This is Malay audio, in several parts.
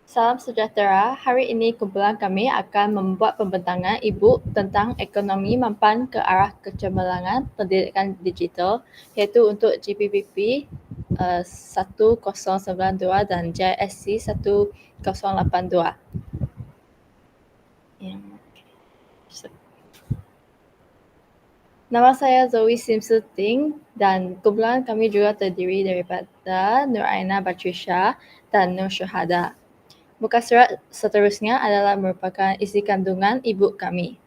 Salam sejahtera, hari ini kumpulan kami akan membuat pembentangan e-book tentang ekonomi mampan ke arah kecemerlangan pendidikan digital iaitu untuk GPPP 1092 dan JSC 1082. Nama saya Zoe Simsuting dan kumpulan kami juga terdiri daripada Nur Aina Batrisha dan Nur Syuhada. Muka surat seterusnya adalah merupakan isi kandungan e-book kami.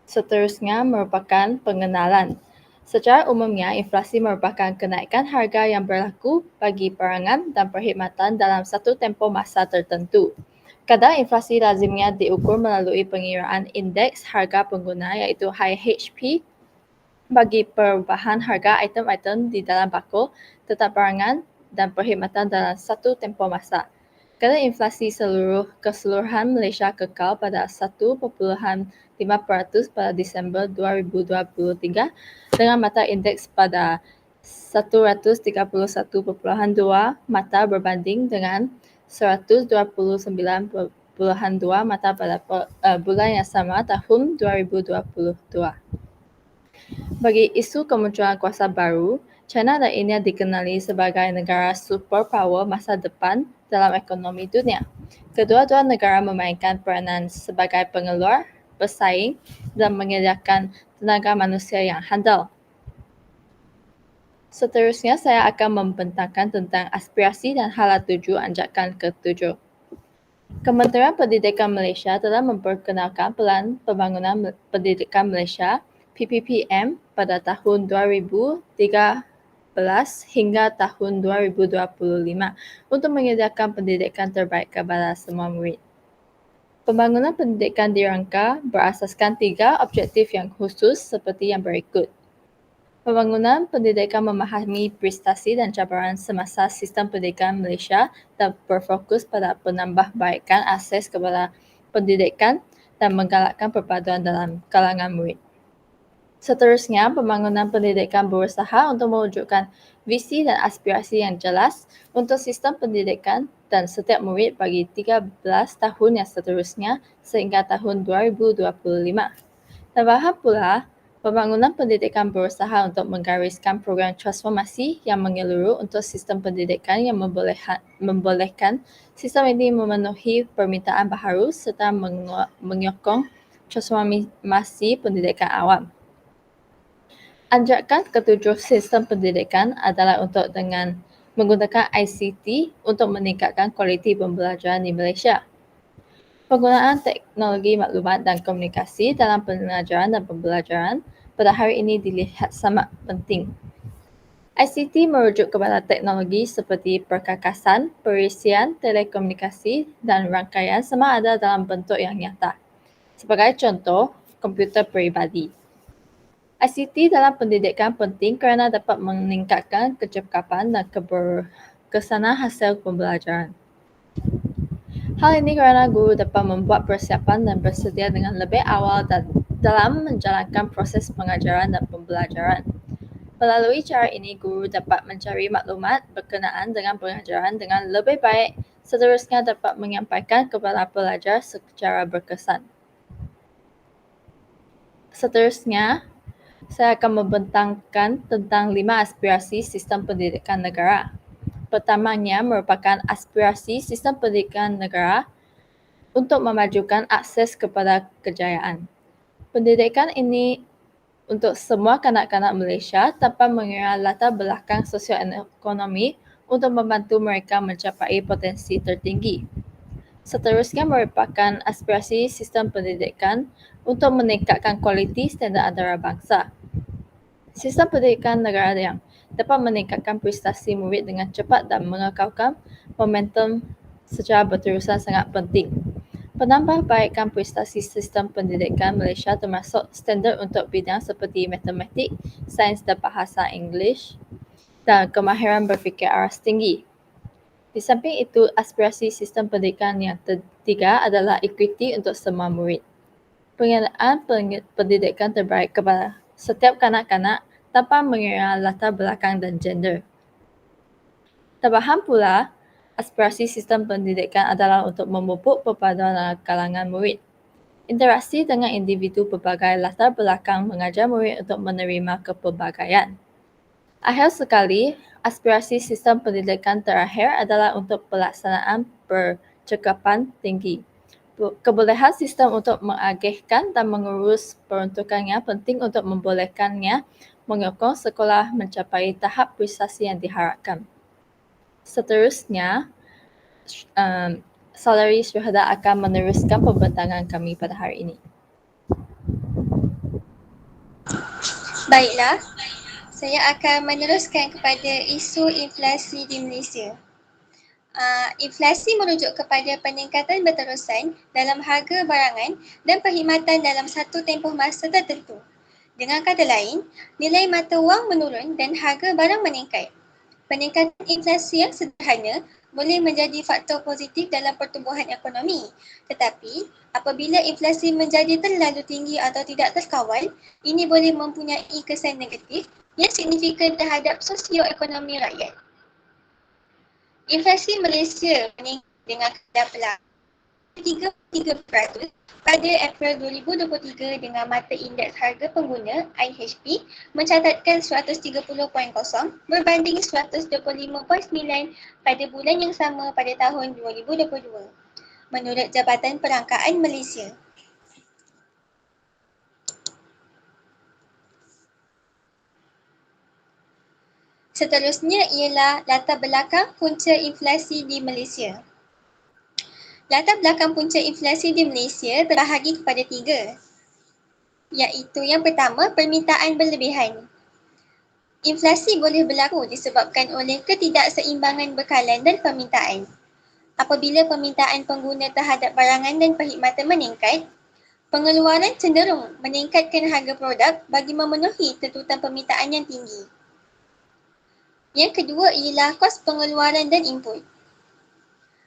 Seterusnya merupakan pengenalan. Secara umumnya, inflasi merupakan kenaikan harga yang berlaku bagi perangan dan perkhidmatan dalam satu tempoh masa tertentu. Kadar inflasi lazimnya diukur melalui pengiraan indeks harga pengguna iaitu IHP bagi perubahan harga item-item di dalam bako, tetap barangan dan perkhidmatan dalam satu tempoh masa. Kadar inflasi keseluruhan Malaysia kekal pada 1.5% pada Disember 2023 dengan mata indeks pada 131.2 mata berbanding dengan 129.2 mata pada bulan yang sama tahun 2022. Bagi isu kemunculan kuasa baru, China dan India dikenali sebagai negara superpower masa depan dalam ekonomi dunia. Kedua-dua negara memainkan peranan sebagai pengeluar, pesaing dan menyediakan tenaga manusia yang handal. Seterusnya saya akan membentangkan tentang aspirasi dan hala tuju anjakan ke-7. Kementerian Pendidikan Malaysia telah memperkenalkan Pelan Pembangunan Pendidikan Malaysia PPPM pada tahun 2013 hingga tahun 2025 untuk menyediakan pendidikan terbaik kepada semua murid. Pembangunan pendidikan dirangka berasaskan 3 objektif yang khusus seperti yang berikut. Pembangunan pendidikan memahami prestasi dan cabaran semasa sistem pendidikan Malaysia dan berfokus pada penambahbaikan akses kepada pendidikan dan menggalakkan perpaduan dalam kalangan murid. Seterusnya, pembangunan pendidikan berusaha untuk mewujudkan visi dan aspirasi yang jelas untuk sistem pendidikan dan setiap murid bagi 13 tahun yang seterusnya sehingga tahun 2025. Tambahan pula, pembangunan pendidikan berusaha untuk menggariskan program transformasi yang menyeluruh untuk sistem pendidikan yang membolehkan sistem ini memenuhi permintaan baharu serta menyokong transformasi pendidikan awam. Anjakan ketujuh sistem pendidikan adalah untuk dengan menggunakan ICT untuk meningkatkan kualiti pembelajaran di Malaysia. Penggunaan teknologi maklumat dan komunikasi dalam pengajaran dan pembelajaran pada hari ini dilihat sangat penting. ICT merujuk kepada teknologi seperti perkakasan, perisian, telekomunikasi dan rangkaian sama ada dalam bentuk yang nyata. Sebagai contoh, komputer peribadi. ICT dalam pendidikan penting kerana dapat meningkatkan kecekapan dan keberkesanan hasil pembelajaran. Hal ini kerana guru dapat membuat persiapan dan bersedia dengan lebih awal dalam menjalankan proses pengajaran dan pembelajaran. Melalui cara ini, guru dapat mencari maklumat berkenaan dengan pengajaran dengan lebih baik, seterusnya dapat menyampaikan kepada pelajar secara berkesan. Seterusnya, saya akan membentangkan tentang 5 aspirasi sistem pendidikan negara. Pertamanya merupakan aspirasi sistem pendidikan negara untuk memajukan akses kepada kejayaan. Pendidikan ini untuk semua kanak-kanak Malaysia tanpa mengira latar belakang sosioekonomi untuk membantu mereka mencapai potensi tertinggi. Seterusnya merupakan aspirasi sistem pendidikan untuk meningkatkan kualiti standard antarabangsa. Sistem pendidikan negara yang dapat meningkatkan prestasi murid dengan cepat dan mengekalkan momentum secara berterusan sangat penting. Penambahbaikan prestasi sistem pendidikan Malaysia termasuk standard untuk bidang seperti matematik, sains dan bahasa Inggeris dan kemahiran berfikir aras tinggi. Di samping itu, aspirasi sistem pendidikan yang ketiga adalah equity untuk semua murid. Pengadaan pendidikan terbaik kepada setiap kanak-kanak tanpa mengira latar belakang dan gender. Tambahan pula, aspirasi sistem pendidikan adalah untuk memupuk perpaduan kalangan murid. Interaksi dengan individu berbagai latar belakang mengajar murid untuk menerima kepelbagaian. Akhir sekali, aspirasi sistem pendidikan terakhir adalah untuk pelaksanaan percakapan tinggi. Kebolehan sistem untuk mengagihkan dan mengurus peruntukannya penting untuk membolehkannya menyokong sekolah mencapai tahap prestasi yang diharapkan. Seterusnya, Salary Syuhada akan meneruskan pembentangan kami pada hari ini. Baiklah, saya akan meneruskan kepada isu inflasi di Malaysia. Inflasi merujuk kepada peningkatan berterusan dalam harga barangan dan perkhidmatan dalam satu tempoh masa tertentu. Dengan kata lain, nilai mata wang menurun dan harga barang meningkat. Peningkatan inflasi yang sederhana boleh menjadi faktor positif dalam pertumbuhan ekonomi. Tetapi, apabila inflasi menjadi terlalu tinggi atau tidak terkawal, ini boleh mempunyai kesan negatif yang signifikan terhadap sosioekonomi rakyat. Inflasi Malaysia meningkat dengan kadar perlahan 33% pada April 2023 dengan mata indeks harga pengguna IHP mencatatkan 130.0 berbanding 125.9 pada bulan yang sama pada tahun 2022 menurut Jabatan Perangkaan Malaysia. Seterusnya ialah latar belakang punca inflasi di Malaysia. Latar belakang punca inflasi di Malaysia terbahagi kepada 3, iaitu yang pertama, permintaan berlebihan. Inflasi boleh berlaku disebabkan oleh ketidakseimbangan bekalan dan permintaan. Apabila permintaan pengguna terhadap barangan dan perkhidmatan meningkat, pengeluaran cenderung meningkatkan harga produk bagi memenuhi tuntutan permintaan yang tinggi. Yang kedua ialah kos pengeluaran dan input.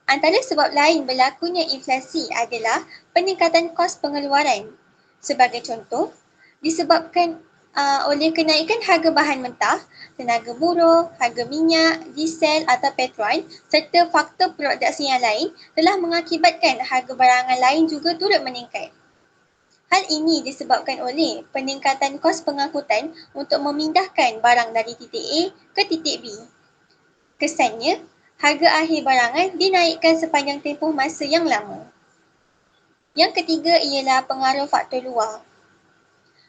Antara sebab lain berlakunya inflasi adalah peningkatan kos pengeluaran. Sebagai contoh, disebabkan oleh kenaikan harga bahan mentah, tenaga buruh, harga minyak, diesel atau petrol serta faktor produksi yang lain telah mengakibatkan harga barangan lain juga turut meningkat. Hal ini disebabkan oleh peningkatan kos pengangkutan untuk memindahkan barang dari titik A ke titik B. Kesannya, harga akhir barangan dinaikkan sepanjang tempoh masa yang lama. Yang ketiga ialah pengaruh faktor luar.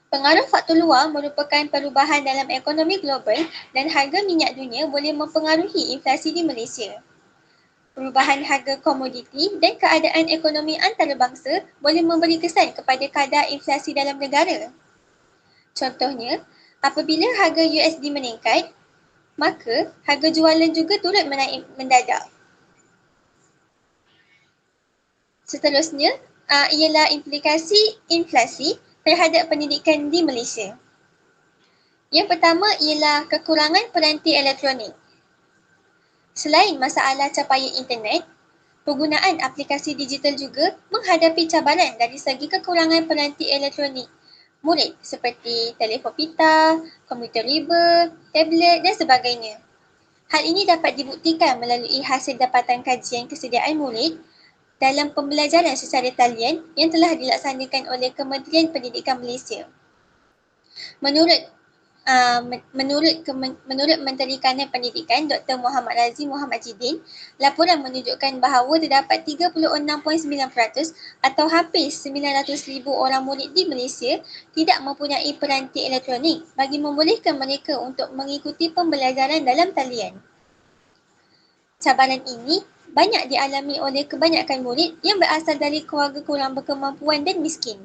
Pengaruh faktor luar merupakan perubahan dalam ekonomi global dan harga minyak dunia boleh mempengaruhi inflasi di Malaysia. Perubahan harga komoditi dan keadaan ekonomi antarabangsa boleh memberi kesan kepada kadar inflasi dalam negara. Contohnya, apabila harga USD meningkat, maka harga jualan juga turut menaik mendadak. Seterusnya ialah implikasi inflasi terhadap pendidikan di Malaysia. Yang pertama ialah kekurangan peranti elektronik. Selain masalah capaian internet, penggunaan aplikasi digital juga menghadapi cabaran dari segi kekurangan peranti elektronik murid seperti telefon pita, komputer riba, tablet dan sebagainya. Hal ini dapat dibuktikan melalui hasil dapatan kajian kesediaan murid dalam pembelajaran secara talian yang telah dilaksanakan oleh Kementerian Pendidikan Malaysia. Menurut Menteri Kanan Pendidikan Dr. Muhammad Razif Muhammad Jidin, laporan menunjukkan bahawa terdapat 36.9% atau hampir 900,000 orang murid di Malaysia tidak mempunyai peranti elektronik bagi membolehkan mereka untuk mengikuti pembelajaran dalam talian. Cabaran ini banyak dialami oleh kebanyakan murid yang berasal dari keluarga kurang berkemampuan dan miskin.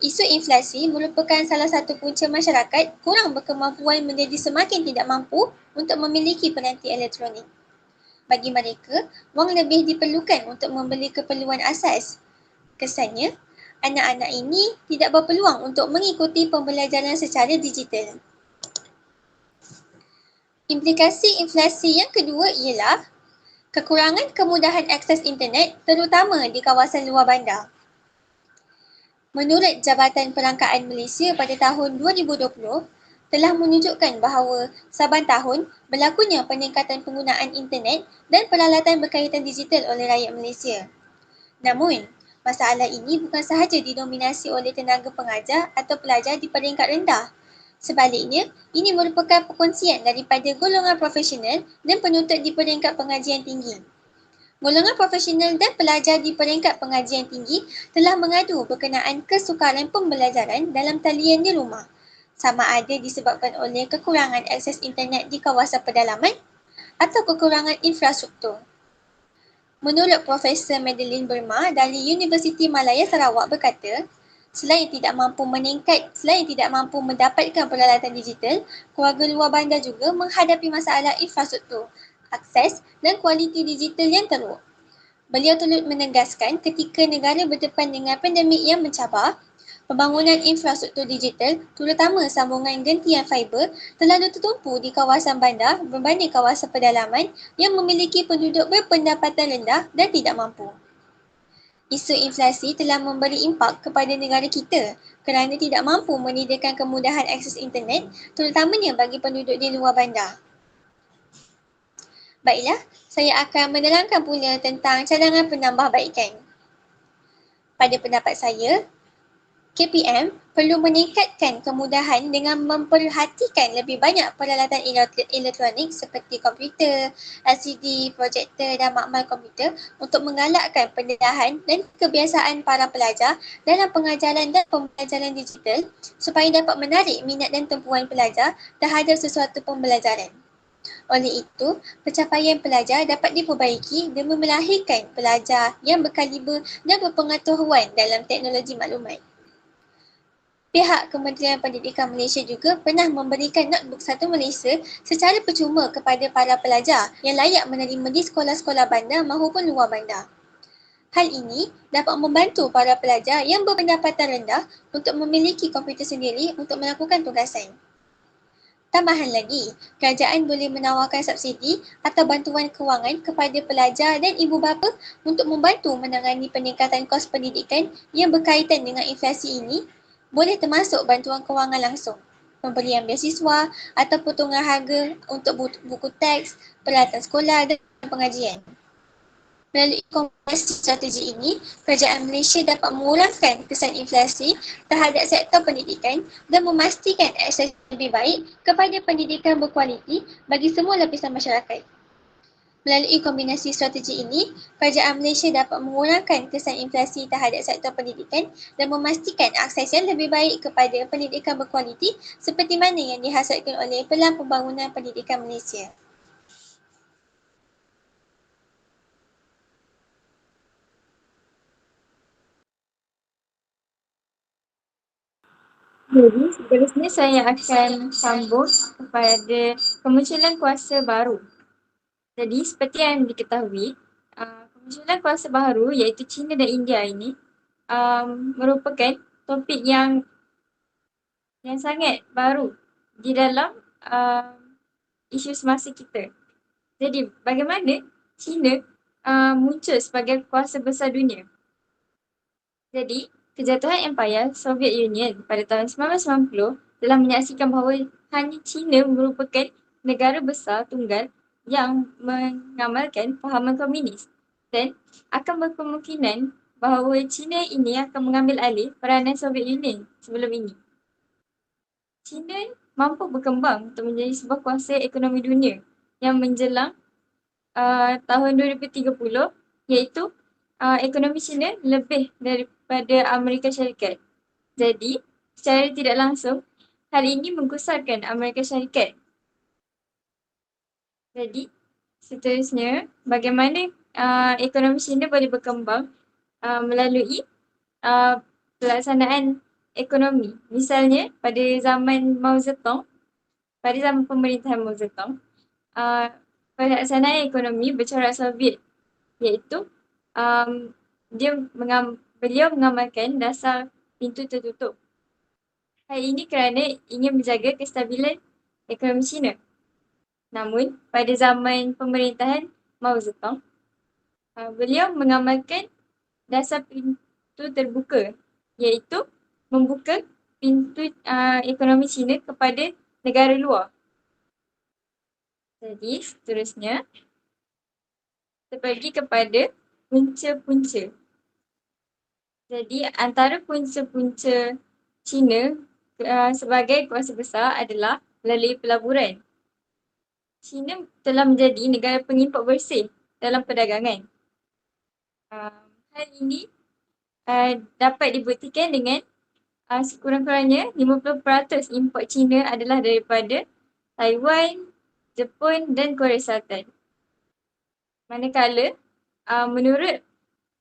Isu inflasi merupakan salah satu punca masyarakat kurang berkemampuan menjadi semakin tidak mampu untuk memiliki peranti elektronik. Bagi mereka, wang lebih diperlukan untuk membeli keperluan asas. Kesannya, anak-anak ini tidak berpeluang untuk mengikuti pembelajaran secara digital. Implikasi inflasi yang kedua ialah kekurangan kemudahan akses internet terutama di kawasan luar bandar. Menurut Jabatan Perangkaan Malaysia pada tahun 2020, telah menunjukkan bahawa saban tahun berlakunya peningkatan penggunaan internet dan peralatan berkaitan digital oleh rakyat Malaysia. Namun, masalah ini bukan sahaja didominasi oleh tenaga pengajar atau pelajar di peringkat rendah. Sebaliknya, ini merupakan perkongsian daripada golongan profesional dan penuntut di peringkat pengajian tinggi. Golongan profesional dan pelajar di peringkat pengajian tinggi telah mengadu berkenaan kesukaran pembelajaran dalam talian di rumah, sama ada disebabkan oleh kekurangan akses internet di kawasan pedalaman atau kekurangan infrastruktur. Menurut Profesor Madeline Burma dari Universiti Malaya Sarawak berkata, selain tidak mampu mendapatkan peralatan digital, keluarga luar bandar juga menghadapi masalah infrastruktur, akses dan kualiti digital yang teruk. Beliau turut menegaskan ketika negara berdepan dengan pandemik yang mencabar, pembangunan infrastruktur digital, terutama sambungan gentian fiber, terlalu tertumpu di kawasan bandar berbanding kawasan pedalaman yang memiliki penduduk berpendapatan rendah dan tidak mampu. Isu inflasi telah memberi impak kepada negara kita kerana tidak mampu menyediakan kemudahan akses internet, terutamanya bagi penduduk di luar bandar. Baiklah, saya akan menerangkan pula tentang cadangan penambahbaikan. Pada pendapat saya, KPM perlu meningkatkan kemudahan dengan memperhatikan lebih banyak peralatan elektronik seperti komputer, LCD, projektor dan makmal komputer untuk menggalakkan pendedahan dan kebiasaan para pelajar dalam pengajaran dan pembelajaran digital supaya dapat menarik minat dan tumpuan pelajar terhadap sesuatu pembelajaran. Oleh itu, pencapaian pelajar dapat diperbaiki demi melahirkan pelajar yang berkaliber dan berpengetahuan dalam teknologi maklumat. Pihak Kementerian Pendidikan Malaysia juga pernah memberikan notebook Satu Malaysia secara percuma kepada para pelajar yang layak menerima di sekolah-sekolah bandar maupun luar bandar. Hal ini dapat membantu para pelajar yang berpendapatan rendah untuk memiliki komputer sendiri untuk melakukan tugasan. Tambahan lagi, kerajaan boleh menawarkan subsidi atau bantuan kewangan kepada pelajar dan ibu bapa untuk membantu menangani peningkatan kos pendidikan yang berkaitan dengan inflasi ini, boleh termasuk bantuan kewangan langsung, pemberian beasiswa atau potongan harga untuk buku teks, peralatan sekolah dan pengajian. Melalui kombinasi strategi ini, kerajaan Malaysia dapat mengurangkan kesan inflasi terhadap sektor pendidikan dan memastikan akses lebih baik kepada pendidikan berkualiti bagi semua lapisan masyarakat. Melalui kombinasi strategi ini, kerajaan Malaysia dapat mengurangkan kesan inflasi terhadap sektor pendidikan dan memastikan akses yang lebih baik kepada pendidikan berkualiti seperti mana yang dihasilkan oleh Pelan Pembangunan Pendidikan Malaysia. Jadi, seterusnya saya akan sambung kepada kemunculan kuasa baru. Jadi, seperti yang diketahui, kemunculan kuasa baru iaitu China dan India ini merupakan topik yang sangat baru di dalam isu semasa kita. Jadi, bagaimana China muncul sebagai kuasa besar dunia? Jadi, kejatuhan Empayar Soviet Union pada tahun 1990 telah menyaksikan bahawa hanya China merupakan negara besar tunggal yang mengamalkan fahaman komunis dan akan berkemungkinan bahawa China ini akan mengambil alih peranan Soviet Union sebelum ini. China mampu berkembang untuk menjadi sebuah kuasa ekonomi dunia yang menjelang tahun 2030, iaitu ekonomi China lebih daripada Amerika Syarikat. Jadi, secara tidak langsung, hal ini menggusarkan Amerika Syarikat. Jadi, seterusnya, bagaimana ekonomi China boleh berkembang melalui pelaksanaan ekonomi. Misalnya, pada zaman Mao Zedong, pada zaman pemerintahan Mao Zedong, pelaksanaan ekonomi bercorak Soviet, iaitu beliau mengamalkan dasar pintu tertutup. Hal ini kerana ingin menjaga kestabilan ekonomi China. Namun, pada zaman pemerintahan Mao Zedong, beliau mengamalkan dasar pintu terbuka, iaitu membuka pintu ekonomi China kepada negara luar. Jadi seterusnya, kita pergi kepada punca-punca. Jadi antara punca-punca China sebagai kuasa besar adalah melalui pelaburan. China telah menjadi negara pengimport bersih dalam perdagangan. Hal ini dapat dibuktikan dengan sekurang-kurangnya 50% import China adalah daripada Taiwan, Jepun dan Korea Selatan. Manakala menurut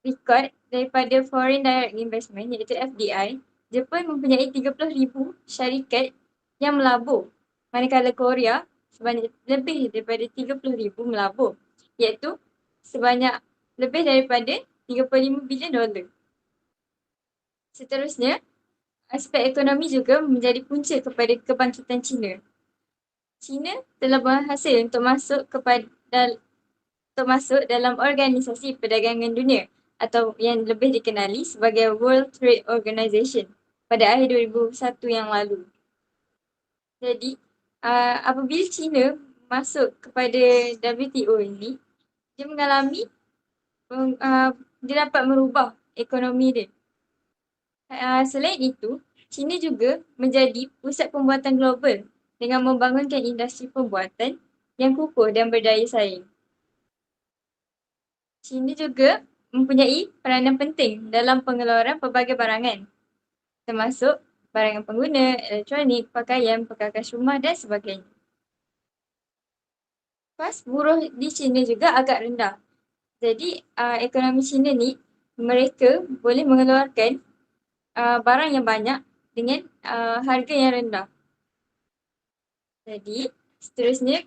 rekod daripada Foreign Direct Investment iaitu FDI, Jepun mempunyai 30,000 syarikat yang melabur. Manakala Korea sebanyak lebih daripada 30,000 melabur, iaitu sebanyak lebih daripada 35 bilion dolar. Seterusnya, aspek ekonomi juga menjadi punca kepada kebangkitan China. China telah berhasil untuk masuk dalam Organisasi Perdagangan Dunia atau yang lebih dikenali sebagai World Trade Organization pada akhir 2001 yang lalu. Jadi, apabila China masuk kepada WTO ini, dia mengalami dia dapat merubah ekonomi dia. Selain itu, China juga menjadi pusat pembuatan global dengan membangunkan industri pembuatan yang kukuh dan berdaya saing. China juga mempunyai peranan penting dalam pengeluaran pelbagai barangan, termasuk barangan pengguna, elektronik, pakaian, perkakas rumah dan sebagainya. Kos buruh di China juga agak rendah. Jadi, ekonomi China ni, mereka boleh mengeluarkan barang yang banyak dengan harga yang rendah. Jadi, seterusnya,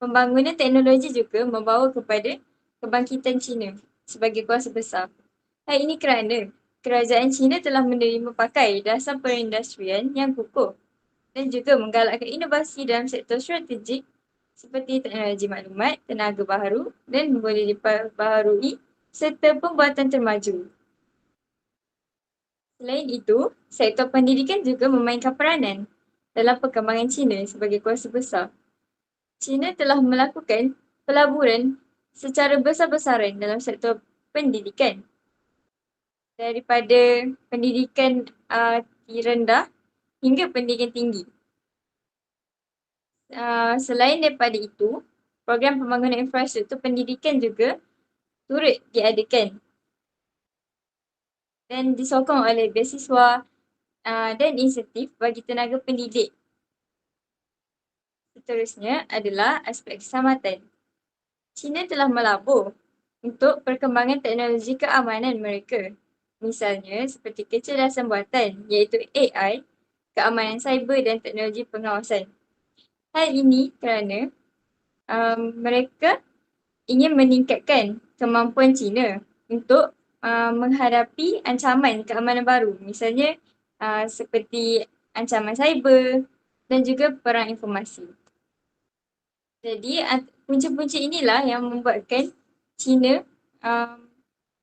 pembangunan teknologi juga membawa kepada kebangkitan China sebagai kuasa besar. Hal ini kerana kerajaan China telah menerima pakai dasar perindustrian yang kukuh dan juga menggalakkan inovasi dalam sektor strategik seperti teknologi maklumat, tenaga baharu dan boleh diperbaharui serta pembuatan termaju. Selain itu, sektor pendidikan juga memainkan peranan dalam perkembangan China sebagai kuasa besar. China telah melakukan pelaburan secara besar-besaran dalam sektor pendidikan. Daripada pendidikan rendah hingga pendidikan tinggi. Selain daripada itu, program pembangunan infrastruktur pendidikan juga turut diadakan dan disokong oleh beasiswa dan insentif bagi tenaga pendidik. Seterusnya adalah aspek keselamatan. China telah melabur untuk perkembangan teknologi keamanan mereka. Misalnya seperti kecerdasan buatan iaitu AI, keamanan cyber dan teknologi pengawasan. Hal ini kerana mereka ingin meningkatkan kemampuan China untuk menghadapi ancaman keamanan baru. Misalnya seperti ancaman cyber dan juga perang informasi. Jadi punca-punca inilah yang membuatkan China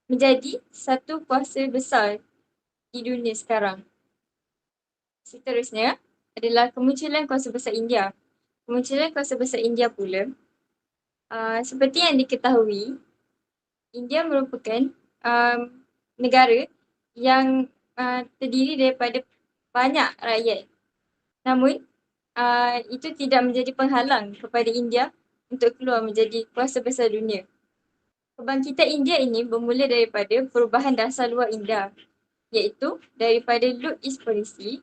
menjadi satu kuasa besar di dunia sekarang. Seterusnya adalah kemunculan kuasa besar India. Kemunculan kuasa besar India pula, seperti yang diketahui, India merupakan negara yang terdiri daripada banyak rakyat. Namun, itu tidak menjadi penghalang kepada India untuk keluar menjadi kuasa besar dunia. Kebangkitan India ini bermula daripada perubahan dasar luar India, iaitu daripada Look East Policy,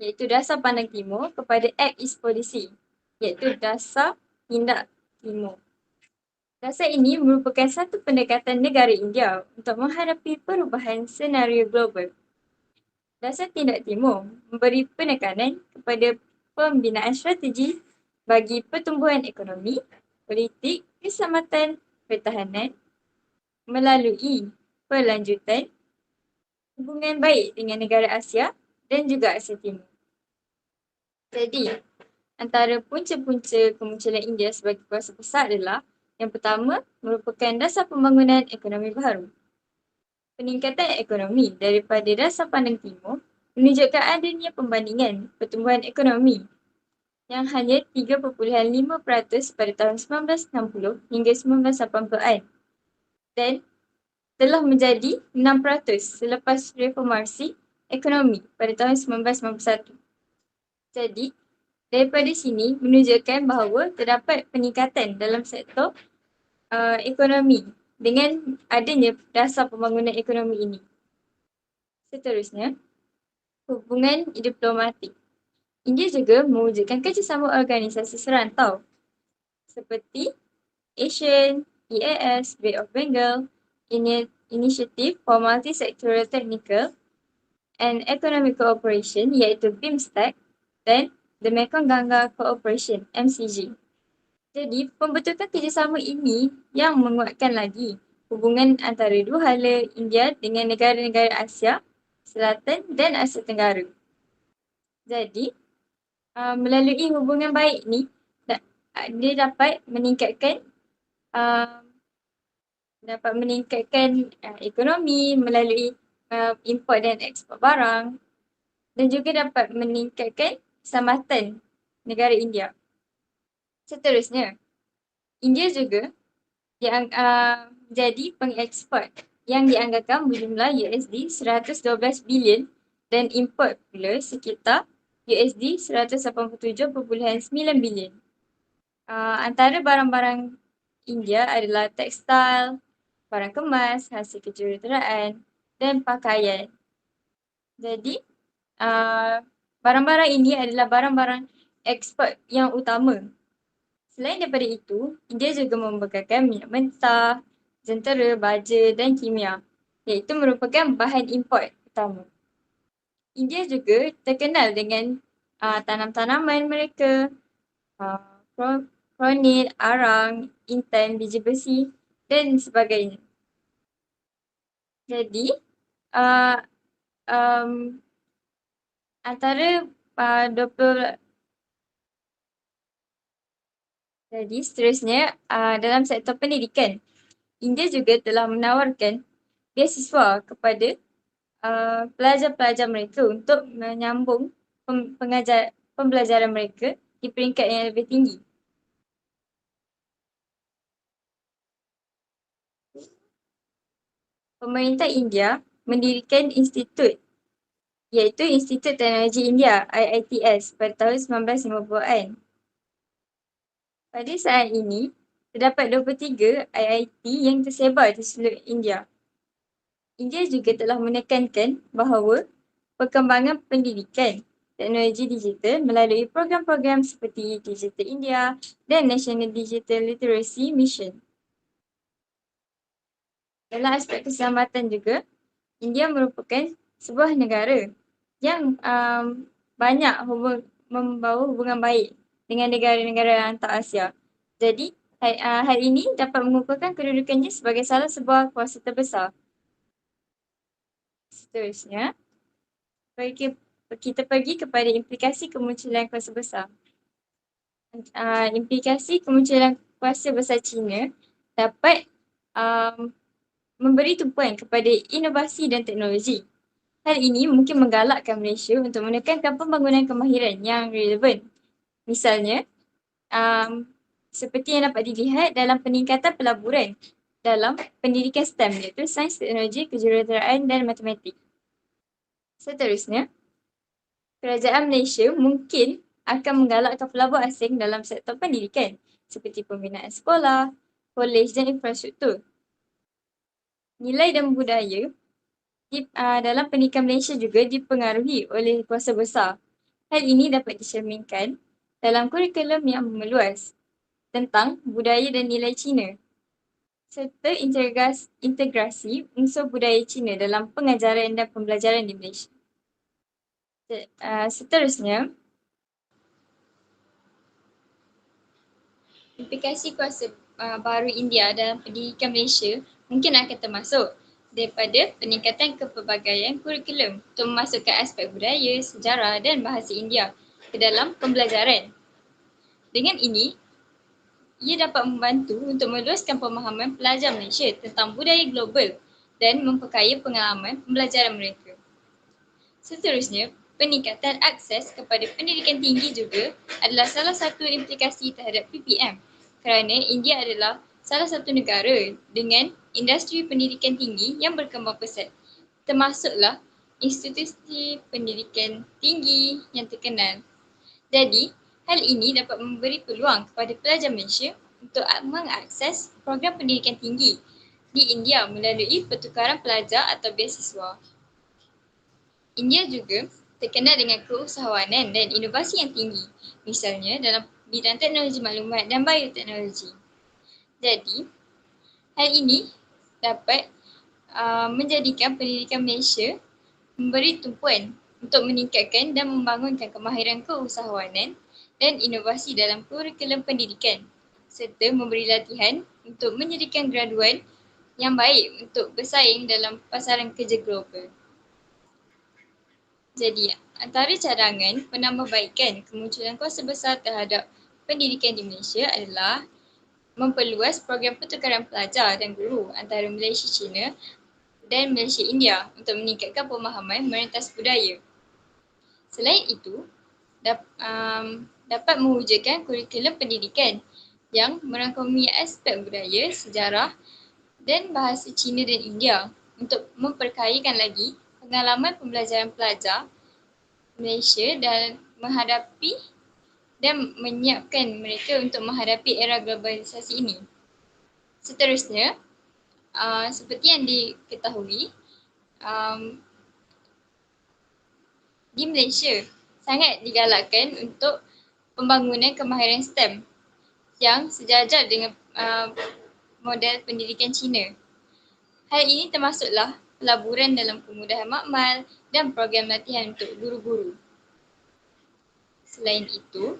iaitu dasar pandang timur, kepada Act East Policy, iaitu dasar tindak timur. Dasar ini merupakan satu pendekatan negara India untuk menghadapi perubahan senario global. Dasar tindak timur memberi penekanan kepada pembinaan strategi bagi pertumbuhan ekonomi, politik, keselamatan, pertahanan melalui perlanjutan hubungan baik dengan negara Asia dan juga Asia Timur. Jadi, antara punca-punca kemunculan India sebagai kuasa besar adalah yang pertama merupakan dasar pembangunan ekonomi baru. Peningkatan ekonomi daripada dasar pandang timur menunjukkan adanya pembandingan pertumbuhan ekonomi yang hanya 3.5% pada tahun 1960 hingga 1980-an dan telah menjadi 6% selepas reformasi ekonomi pada tahun 1991. Jadi, daripada sini menunjukkan bahawa terdapat peningkatan dalam sektor ekonomi dengan adanya dasar pembangunan ekonomi ini. Seterusnya, hubungan diplomatik. India juga mewujudkan kerjasama organisasi serantau seperti ASEAN, EAS, Bay of Bengal, Initiative for Multi-Sectoral Technical and Economic Cooperation iaitu BIMSTEC dan The Mekong Ganga Cooperation MCG. Jadi, pembentukan kerjasama ini yang menguatkan lagi hubungan antara dua hala India dengan negara-negara Asia Selatan dan Asia Tenggara. Jadi, melalui hubungan baik ni, dia dapat meningkatkan ekonomi melalui import dan ekspor barang dan juga dapat meningkatkan keselamatan negara India. Seterusnya, India juga yang jadi pengeksport yang dianggarkan berjumlah USD 112 bilion dan import pula sekitar USD 187.9 bilion. Antara barang-barang India adalah tekstil, barang kemas, hasil kejuruteraan dan pakaian. Jadi, barang-barang ini adalah barang-barang ekspor yang utama. Selain daripada itu, India juga membekalkan minyak mentah, jentera, baja dan kimia, iaitu merupakan bahan import utama. India juga terkenal dengan tanam-tanaman mereka, kronit, arang, intan, biji besi dan sebagainya. Jadi, antara 20 Jadi seterusnya, dalam sektor pendidikan, India juga telah menawarkan beasiswa kepada pelajar-pelajar mereka untuk menyambung pembelajaran mereka di peringkat yang lebih tinggi. Pemerintah India mendirikan institut iaitu Institut Teknologi India IITS pada tahun 1950-an. Pada saat ini, terdapat 23 IIT yang tersebar di seluruh India. India juga telah menekankan bahawa perkembangan pendidikan teknologi digital melalui program-program seperti Digital India dan National Digital Literacy Mission. Dalam aspek keselamatan juga, India merupakan sebuah negara yang banyak membawa hubungan baik dengan negara-negara antar Asia. Jadi, hal ini dapat mengukuhkan kedudukannya sebagai salah sebuah kuasa terbesar. Seterusnya, kita pergi kepada implikasi kemunculan kuasa besar. Implikasi kemunculan kuasa besar China dapat memberi tumpuan kepada inovasi dan teknologi. Hal ini mungkin menggalakkan Malaysia untuk menekankan pembangunan kemahiran yang relevan. Misalnya, seperti yang dapat dilihat dalam peningkatan pelaburan dalam pendidikan STEM iaitu Sains, Teknologi, Kejuruteraan dan Matematik. Seterusnya, kerajaan Malaysia mungkin akan menggalakkan pelabur asing dalam sektor pendidikan seperti pembinaan sekolah, kolej dan infrastruktur. Nilai dan budaya dalam pendidikan Malaysia juga dipengaruhi oleh kuasa besar. Hal ini dapat dicerminkan dalam kurikulum yang meluas tentang budaya dan nilai Cina serta integrasi unsur budaya Cina dalam pengajaran dan pembelajaran di Malaysia. Seterusnya, implikasi kuasa baru India dalam pendidikan Malaysia mungkin akan termasuk daripada peningkatan kepelbagaian kurikulum untuk memasukkan aspek budaya, sejarah dan bahasa India ke dalam pembelajaran. Dengan ini, ia dapat membantu untuk meluaskan pemahaman pelajar Malaysia tentang budaya global dan memperkaya pengalaman pembelajaran mereka. Seterusnya, peningkatan akses kepada pendidikan tinggi juga adalah salah satu implikasi terhadap PPM kerana India adalah salah satu negara dengan industri pendidikan tinggi yang berkembang pesat, termasuklah institusi pendidikan tinggi yang terkenal. Jadi, hal ini dapat memberi peluang kepada pelajar Malaysia untuk mengakses program pendidikan tinggi di India melalui pertukaran pelajar atau beasiswa. India juga terkenal dengan keusahawanan dan inovasi yang tinggi, misalnya dalam bidang teknologi maklumat dan bioteknologi. Jadi, hal ini dapat menjadikan pendidikan Malaysia memberi tumpuan untuk meningkatkan dan membangunkan kemahiran keusahawanan dan inovasi dalam kurikulum pendidikan serta memberi latihan untuk menjadikan graduan yang baik untuk bersaing dalam pasaran kerja global. Jadi, antara cadangan penambahbaikan kemunculan kuasa besar terhadap pendidikan di Malaysia adalah memperluas program pertukaran pelajar dan guru antara Malaysia-China dan Malaysia-India untuk meningkatkan pemahaman merentas budaya. Selain itu, dapat mewujudkan kurikulum pendidikan yang merangkumi aspek budaya, sejarah dan bahasa Cina dan India untuk memperkayakan lagi pengalaman pembelajaran pelajar Malaysia dan menghadapi dan menyiapkan mereka untuk menghadapi era globalisasi ini. Seterusnya, seperti yang diketahui, di Malaysia sangat digalakkan untuk pembangunan kemahiran STEM yang sejajar dengan model pendidikan Cina. Hal ini termasuklah pelaburan dalam kemudahan makmal dan program latihan untuk guru-guru. Selain itu,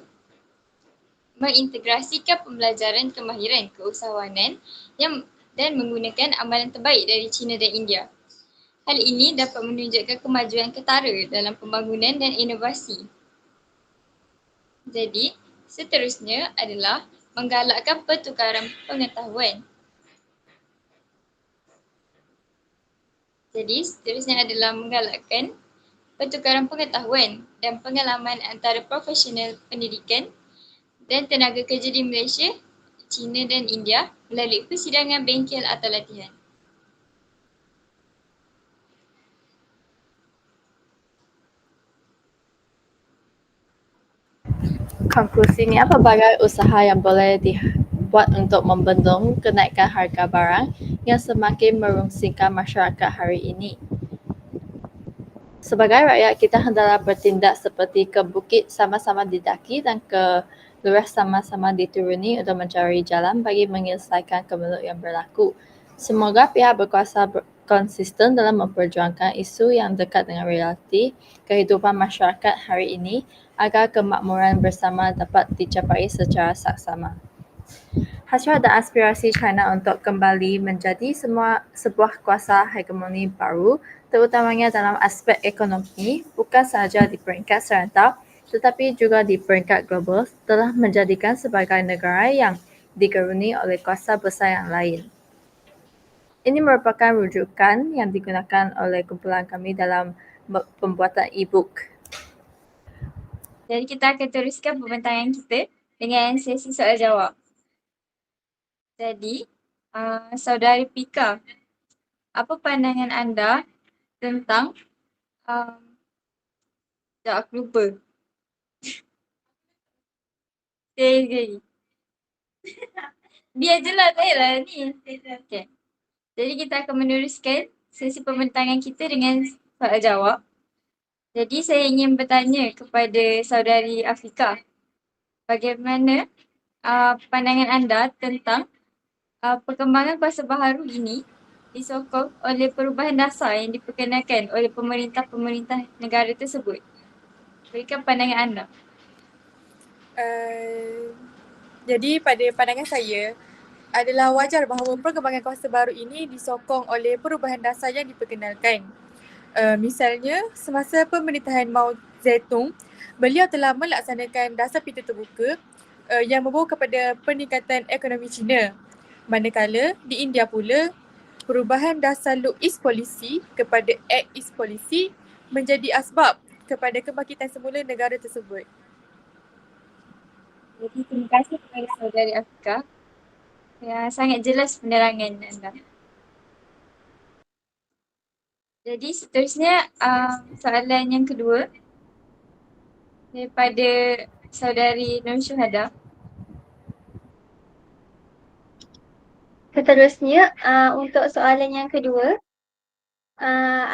mengintegrasikan pembelajaran kemahiran keusahawanan dan menggunakan amalan terbaik dari China dan India. Hal ini dapat menunjukkan kemajuan ketara dalam pembangunan dan inovasi. Jadi, seterusnya adalah menggalakkan pertukaran pengetahuan. Jadi, seterusnya adalah menggalakkan pertukaran pengetahuan dan pengalaman antara profesional pendidikan dan tenaga kerja di Malaysia, China dan India melalui persidangan bengkel atau latihan. Konklusinya, pelbagai usaha yang boleh dibuat untuk membendung kenaikan harga barang yang semakin merungsingkan masyarakat hari ini. Sebagai rakyat, kita hendaklah bertindak seperti ke bukit sama-sama didaki dan ke lurah sama-sama dituruni untuk mencari jalan bagi menyelesaikan kemelut yang berlaku. Semoga pihak berkuasa konsisten dalam memperjuangkan isu yang dekat dengan realiti kehidupan masyarakat hari ini agar kemakmuran bersama dapat dicapai secara saksama. Hasrat dan aspirasi China untuk kembali menjadi sebuah kuasa hegemoni baru, terutamanya dalam aspek ekonomi, bukan sahaja di peringkat serantau, tetapi juga di peringkat global, telah menjadikan sebagai negara yang digeruni oleh kuasa besar yang lain. Ini merupakan rujukan yang digunakan oleh kumpulan kami dalam pembuatan e-book. Jadi kita akan teruskan pembintangan kita dengan sesi soal jawab. Jadi, Saudari Pika, apa pandangan anda tentang sekejap aku lupa. Okay. Biar je lah, tak payahlah ni. Okay. Jadi kita akan meneruskan sesi pembintangan kita dengan soal jawab. Jadi saya ingin bertanya kepada Saudari Afika, bagaimana pandangan anda tentang perkembangan kuasa baharu ini disokong oleh perubahan dasar yang diperkenalkan oleh pemerintah-pemerintah negara tersebut? Berikan pandangan anda. Jadi pada pandangan saya, adalah wajar bahawa perkembangan kuasa baru ini disokong oleh perubahan dasar yang diperkenalkan. Misalnya, semasa pemerintahan Mao Zedong, beliau telah melaksanakan dasar pintu terbuka yang membawa kepada peningkatan ekonomi China. Manakala di India pula, perubahan dasar Look East Policy kepada Act East Policy menjadi asbab kepada kebangkitan semula negara tersebut. Jadi terima kasih kepada saudari Afika yang sangat jelas penerangan anda. Jadi seterusnya soalan yang kedua daripada saudari Nur Syuhada. Seterusnya, untuk soalan yang kedua,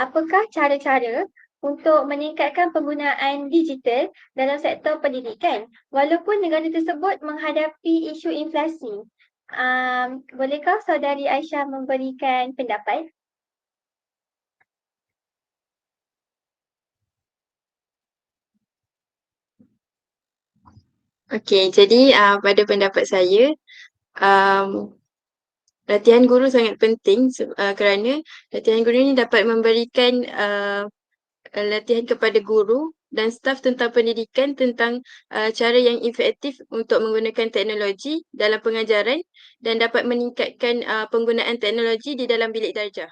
apakah cara-cara untuk meningkatkan penggunaan digital dalam sektor pendidikan walaupun negara tersebut menghadapi isu inflasi? Bolehkah saudari Aisyah memberikan pendapat? Okey, jadi pada pendapat saya, latihan guru sangat penting kerana latihan guru ini dapat memberikan latihan kepada guru dan staf tentang pendidikan tentang cara yang efektif untuk menggunakan teknologi dalam pengajaran dan dapat meningkatkan penggunaan teknologi di dalam bilik darjah.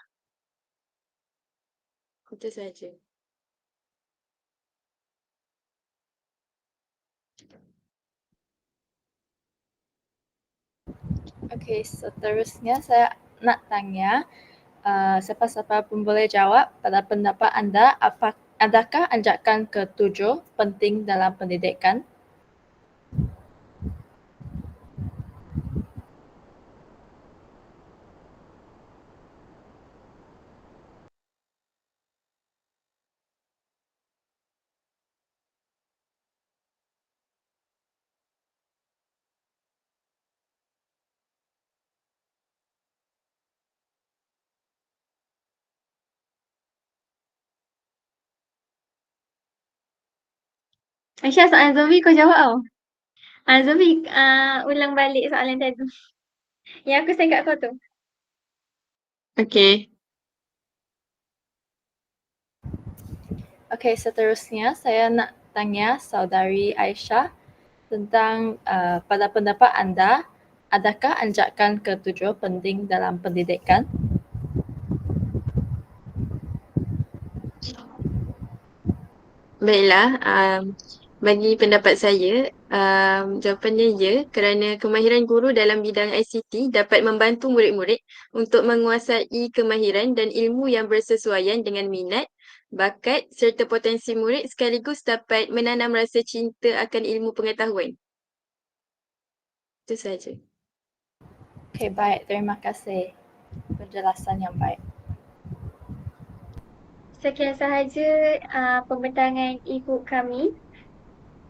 Itu sahaja. Okey, seterusnya saya nak tanya, siapa-siapa pun boleh jawab pada pendapat anda, adakah anjakan ketujuh penting dalam pendidikan? Aisyah, soalan Zombie kau jawab tau. Zombie, ulang balik soalan tadi. Yang aku send kat kau tu. Okey. Okey, seterusnya saya nak tanya saudari Aisyah tentang pada pendapat anda, adakah anjakan ketujuh penting dalam pendidikan? Baiklah, bagi pendapat saya, jawapannya ya, kerana kemahiran guru dalam bidang ICT dapat membantu murid-murid untuk menguasai kemahiran dan ilmu yang bersesuaian dengan minat, bakat serta potensi murid sekaligus dapat menanam rasa cinta akan ilmu pengetahuan. Itu sahaja. Okey, baik. Terima kasih penjelasan yang baik. Sekian sahaja pembentangan e-book kami.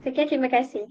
Sekian, terima kasih.